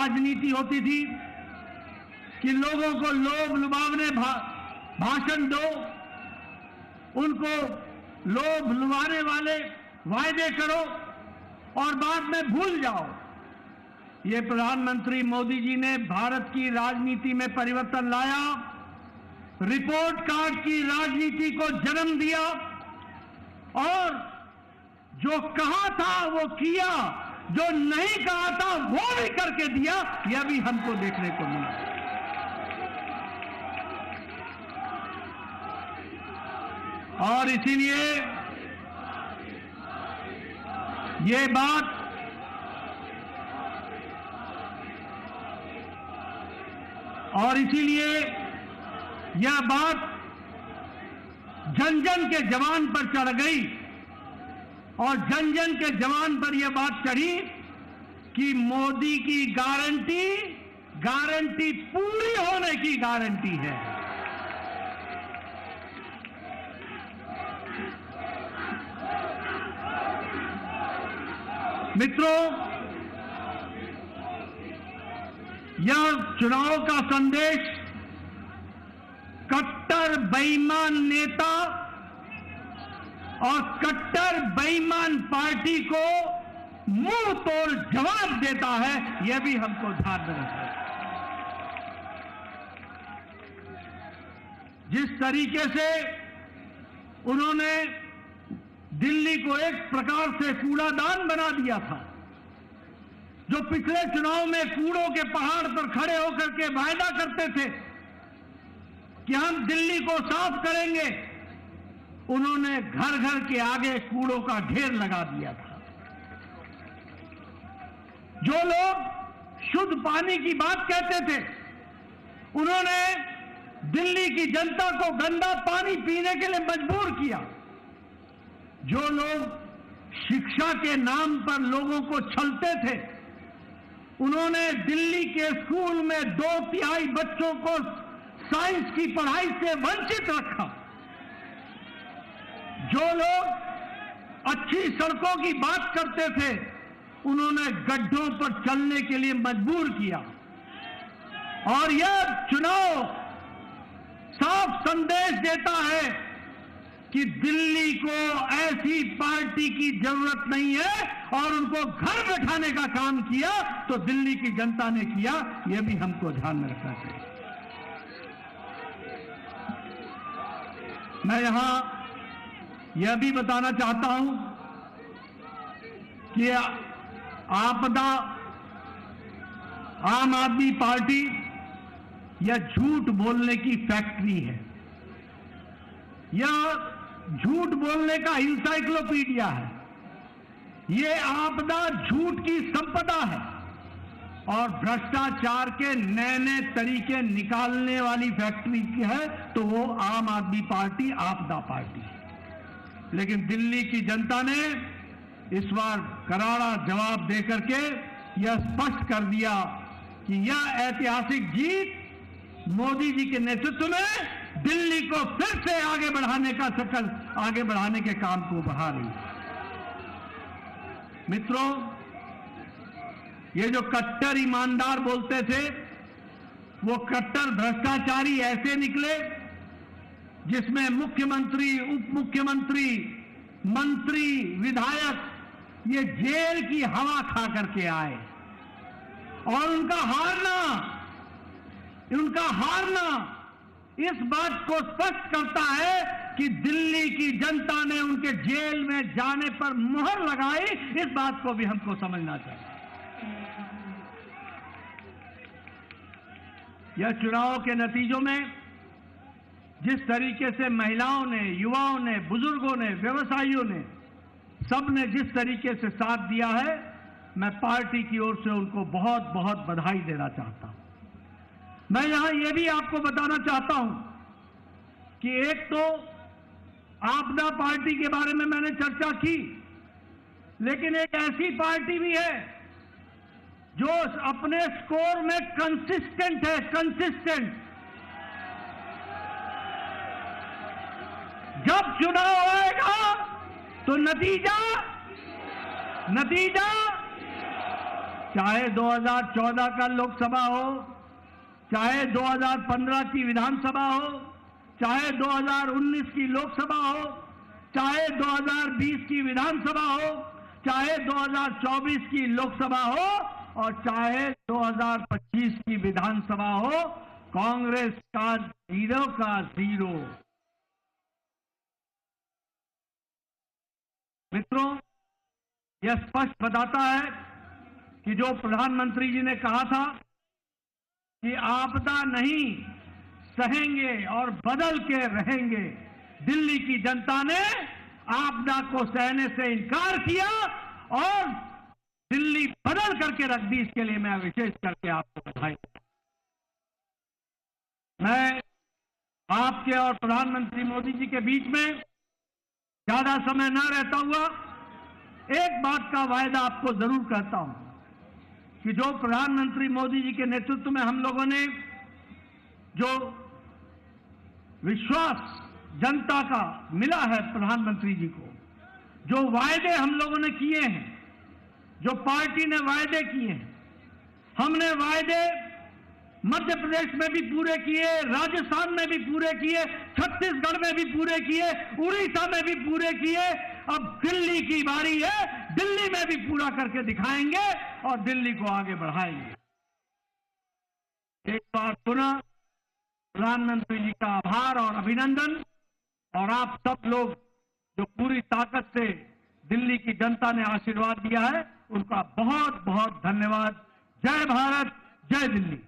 राजनीति होती थी कि लोगों को लोभ लुभावने भाषण दो, उनको लोभ लुभाने वाले वायदे करो और बाद में भूल जाओ। ये प्रधानमंत्री मोदी जी ने भारत की राजनीति में परिवर्तन लाया, रिपोर्ट कार्ड की राजनीति को जन्म दिया और जो कहा था वो किया, जो नहीं कहा था वो भी करके दिया। यह भी हमको देखने को मिला। और इसीलिए ये बात यह बात जन जन के जवान पर चढ़ गई और जन जन के जवान पर यह बात चढ़ी कि मोदी की गारंटी पूरी होने की गारंटी है। मित्रों, यह चुनाव का संदेश कट्टर बेईमान नेता और कट्टर बेईमान पार्टी को मुंह तोड़ जवाब देता है। यह भी हमको ध्यान में रखना है। जिस तरीके से उन्होंने दिल्ली को एक प्रकार से कूड़ादान बना दिया था, जो पिछले चुनाव में कूड़ों के पहाड़ पर खड़े होकर के वायदा करते थे कि हम दिल्ली को साफ करेंगे, उन्होंने घर घर के आगे कूड़ों का ढेर लगा दिया था। जो लोग शुद्ध पानी की बात कहते थे, उन्होंने दिल्ली की जनता को गंदा पानी पीने के लिए मजबूर किया। जो लोग शिक्षा के नाम पर लोगों को छलते थे, उन्होंने दिल्ली के स्कूल में 2/3 बच्चों को साइंस की पढ़ाई से वंचित रखा। जो लोग अच्छी सड़कों की बात करते थे, उन्होंने गड्ढों पर चलने के लिए मजबूर किया। और यह चुनाव साफ संदेश देता है कि दिल्ली को ऐसी पार्टी की जरूरत नहीं है और उनको घर बैठाने का काम किया तो दिल्ली की जनता ने किया। यह भी हमको ध्यान में रखना चाहिए। मैं यहां यह भी बताना चाहता हूं कि आपदा आम आदमी पार्टी यह झूठ बोलने की फैक्ट्री है। यह झूठ बोलने का इंसाइक्लोपीडिया है। यह आपदा झूठ की संपदा है और भ्रष्टाचार के नए नए तरीके निकालने वाली फैक्ट्री की है तो वो आम आदमी पार्टी आपदा पार्टी है। लेकिन दिल्ली की जनता ने इस बार करारा जवाब देकर के यह स्पष्ट कर दिया कि यह ऐतिहासिक जीत मोदी जी के नेतृत्व में दिल्ली को फिर से आगे बढ़ाने के काम को बढ़ा रही है। मित्रों, ये जो कट्टर ईमानदार बोलते थे, वो कट्टर भ्रष्टाचारी ऐसे निकले जिसमें मुख्यमंत्री, उप मुख्यमंत्री, मंत्री, विधायक ये जेल की हवा खा करके आए। और उनका हारना इस बात को स्पष्ट करता है कि दिल्ली की जनता ने उनके जेल में जाने पर मुहर लगाई। इस बात को भी हमको समझना चाहिए। यह चुनाव के नतीजों में जिस तरीके से महिलाओं ने, युवाओं ने, बुजुर्गों ने, व्यवसायियों ने, सबने जिस तरीके से साथ दिया है, मैं पार्टी की ओर से उनको बहुत बहुत बधाई देना चाहता हूं। मैं यहां यह भी आपको बताना चाहता हूं कि एक तो आपदा पार्टी के बारे में मैंने चर्चा की, लेकिन एक ऐसी पार्टी भी है जो अपने स्कोर में कंसिस्टेंट है। जब चुनाव आएगा तो नतीजा चाहे 2014 का लोकसभा हो, चाहे 2015 की विधानसभा हो, चाहे 2019 की लोकसभा हो, चाहे 2020 की विधानसभा हो, चाहे 2024 की लोकसभा हो और चाहे 2025 की विधानसभा हो, कांग्रेस का जीरो। मित्रों, यह स्पष्ट बताता है कि जो प्रधानमंत्री जी ने कहा था कि आपदा नहीं सहेंगे और बदल के रहेंगे, दिल्ली की जनता ने आपदा को सहने से इनकार किया और दिल्ली बदल करके रख दी। इसके लिए मैं विशेष करके आपको बधाई देता हूं। मैं आपके और प्रधानमंत्री मोदी जी के बीच में ज्यादा समय न रहता हुआ एक बात का वायदा आपको जरूर कहता हूं कि जो प्रधानमंत्री मोदी जी के नेतृत्व में हम लोगों ने जो विश्वास जनता का मिला है प्रधानमंत्री जी को, जो वायदे हम लोगों ने किए हैं, जो पार्टी ने वायदे किए हैं, हमने वायदे मध्य प्रदेश में भी पूरे किए, राजस्थान में भी पूरे किए, छत्तीसगढ़ में भी पूरे किए, उड़ीसा में भी पूरे किए। अब दिल्ली की बारी है, दिल्ली में भी पूरा करके दिखाएंगे और दिल्ली को आगे बढ़ाएंगे। एक बार पुनः प्रधानमंत्री जी का आभार और अभिनंदन, और आप सब लोग जो पूरी ताकत से दिल्ली की जनता ने आशीर्वाद दिया है, उनका बहुत बहुत धन्यवाद। जय भारत, जय दिल्ली।